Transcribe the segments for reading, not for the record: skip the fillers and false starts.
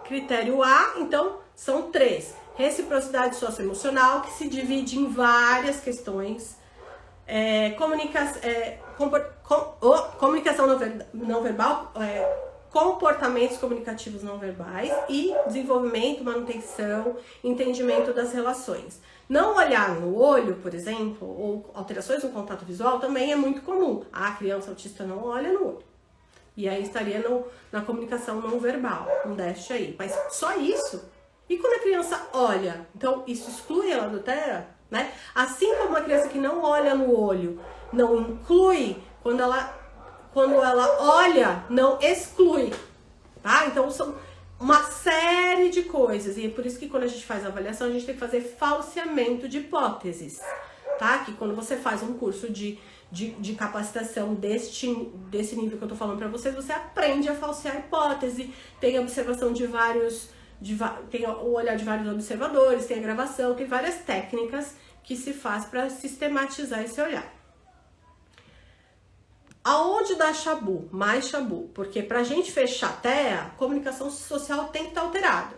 critério A, então, são 3. Reciprocidade socioemocional, que se divide em várias questões. Comunicação não verbal, comportamentos comunicativos não verbais e desenvolvimento, manutenção, entendimento das relações. Não olhar no olho, por exemplo, ou alterações no contato visual também é muito comum. A criança autista não olha no olho. E aí estaria na comunicação não verbal, um déficit aí. Mas só isso. E quando a criança olha? Então, isso exclui ela do TEA, né? Assim como uma criança que não olha no olho não inclui, quando ela olha, não exclui, tá? Então, são uma série de coisas. E é por isso que quando a gente faz a avaliação, a gente tem que fazer falseamento de hipóteses, tá? Que quando você faz um curso de capacitação desse nível que eu tô falando pra vocês, você aprende a falsear a hipótese, tem a observação tem o olhar de vários observadores, tem a gravação, tem várias técnicas que se faz para sistematizar esse olhar. Aonde dá chabu? Mais chabu, porque pra gente fechar a TEA, a comunicação social tem que estar alterada.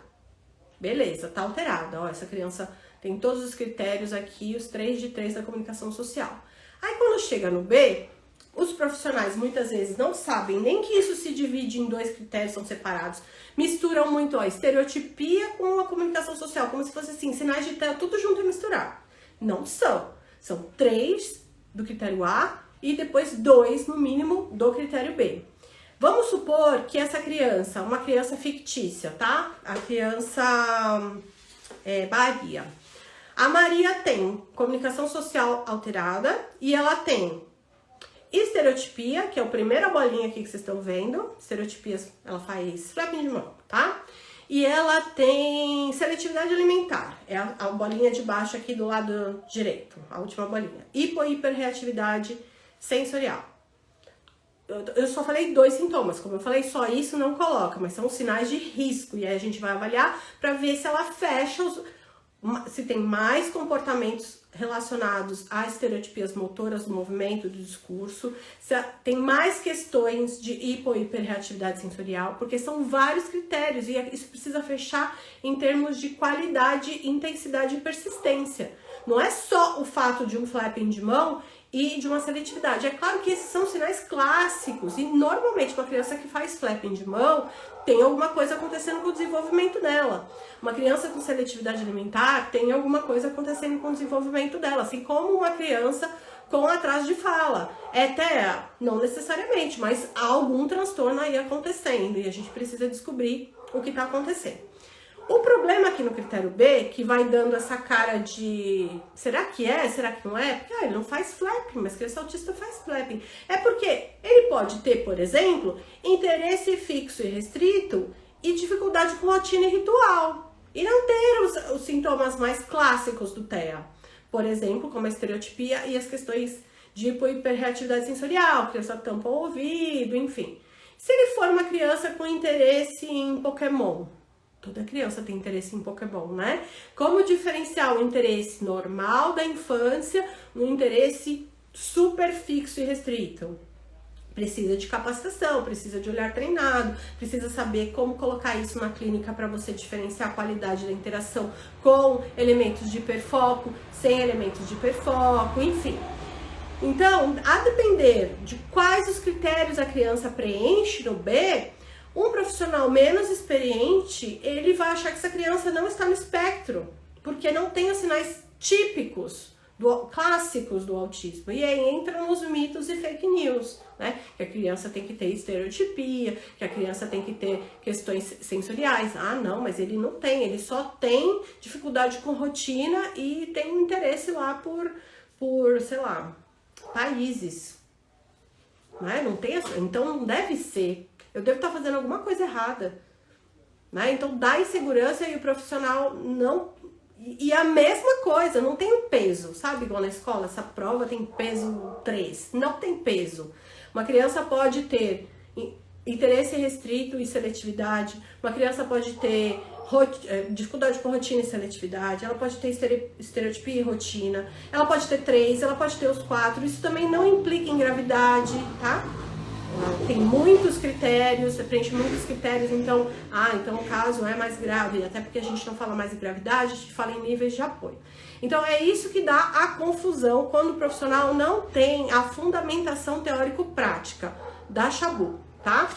Beleza, tá alterada, ó, essa criança tem todos os critérios aqui, os 3 de 3 da comunicação social. Aí quando chega no B, os profissionais muitas vezes não sabem nem que isso se divide em 2 critérios, são separados. Misturam muito a estereotipia com a comunicação social, como se fosse assim, sinais de TEA tudo junto e misturado. Não são. São 3 do critério A e depois 2, no mínimo, do critério B. Vamos supor que essa criança, uma criança fictícia, tá? A criança Maria. A Maria tem comunicação social alterada e ela tem estereotipia, que é a primeira bolinha aqui que vocês estão vendo. Estereotipias, ela faz flapping de mão, tá? E ela tem seletividade alimentar. É a bolinha de baixo aqui do lado direito, a última bolinha. Hiperreatividade sensorial. Eu só falei 2 sintomas. Como eu falei, só isso não coloca, mas são sinais de risco. E aí a gente vai avaliar para ver se ela fecha se tem mais comportamentos relacionados a estereotipias motoras do movimento, do discurso, se tem mais questões de hiperreatividade sensorial, porque são vários critérios e isso precisa fechar em termos de qualidade, intensidade e persistência. Não é só o fato de um flapping de mão e de uma seletividade. É claro que esses são sinais clássicos e normalmente uma criança que faz flapping de mão tem alguma coisa acontecendo com o desenvolvimento dela. Uma criança com seletividade alimentar tem alguma coisa acontecendo com o desenvolvimento dela, assim como uma criança com atraso de fala. É TEA? Não necessariamente, mas há algum transtorno aí acontecendo e a gente precisa descobrir o que está acontecendo. O problema aqui no critério B, que vai dando essa cara de será que é, será que não é? Porque ele não faz flapping, mas criança autista faz flapping. É porque ele pode ter, por exemplo, interesse fixo e restrito e dificuldade com rotina e ritual. E não ter os sintomas mais clássicos do TEA. Por exemplo, como a estereotipia e as questões de hiperreatividade sensorial, criança tampa o ouvido, enfim. Se ele for uma criança com interesse em Pokémon, toda criança tem interesse em Pokémon, né? Como diferenciar o interesse normal da infância no interesse super fixo e restrito? Precisa de capacitação, precisa de olhar treinado, precisa saber como colocar isso na clínica para você diferenciar a qualidade da interação com elementos de hiperfoco, sem elementos de hiperfoco, enfim. Então, a depender de quais os critérios a criança preenche no B, um profissional menos experiente, ele vai achar que essa criança não está no espectro, porque não tem os sinais típicos, clássicos do autismo. E aí entram os mitos e fake news, né? Que a criança tem que ter estereotipia, que a criança tem que ter questões sensoriais. Ah, não, mas ele não tem, ele só tem dificuldade com rotina e tem um interesse lá por sei lá, países. Né? Não tem, então não deve ser. Eu devo estar fazendo alguma coisa errada, né? Então dá insegurança e o profissional não... E a mesma coisa, não tem o peso, sabe? Igual na escola, essa prova tem peso 3, não tem peso. Uma criança pode ter interesse restrito e seletividade, uma criança pode ter dificuldade com rotina e seletividade, ela pode ter estereotipia e rotina, ela pode ter 3, ela pode ter os 4, isso também não implica em gravidade, tá? Ela tem muitos critérios, você preenche muitos critérios, então, então o caso é mais grave, até porque a gente não fala mais em gravidade, a gente fala em níveis de apoio. Então é isso que dá a confusão quando o profissional não tem a fundamentação teórico-prática da Chabu, tá?